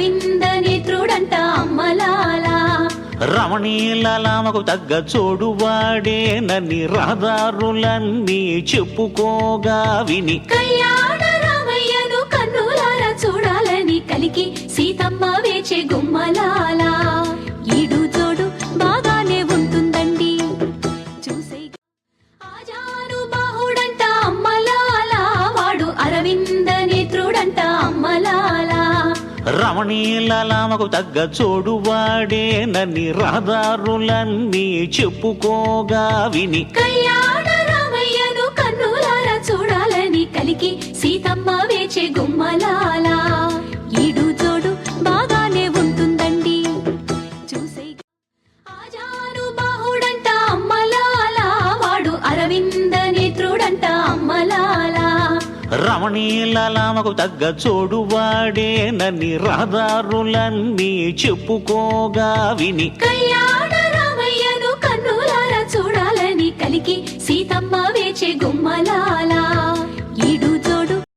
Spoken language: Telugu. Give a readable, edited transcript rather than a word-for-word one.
అరవింద నేత్రుడంట అమ్మలాలా. రమణీలలామకు తగ్గ చోడువాడేనని రహదారులన్నీ చెప్పుకోగా విని కళ్యాణ రామయ్యను కన్నులారా చూడాలని కలికి సీతమ్మ వేచే గుమ్మలాలా. ఈడు జోడు బాగానే ఉంటుందండి చూసే. ఆజాను బాహుడంట అమ్మలాలా, వాడు అరవింద నేత్రుడంట అమ్మలాలా. రమణీలలామకు తగ్గ చోడువాడేనని రహదారులన్నీ చెప్పుకోగా విని కళ్యాణ రామయ్యను కన్నులారా చూడాలని కలికి సీతమ్మ వేచే గుమ్మలాలా. ఈడు జోడు బాగానే ఉంటుందండి చూసే. ఆజాను బాహుడంట అమ్మలాలా, వాడు అరవింద నేత్రుడంట అమ్మలాలా. రమణీలలామకు తగ్గ చోడువాడేనని రహదారులన్నీ చెప్పుకోగా విని కళ్యాణ రామయ్యను కన్నులారా చూడాలని కలికి సీతమ్మ వేచే గుమ్మలా.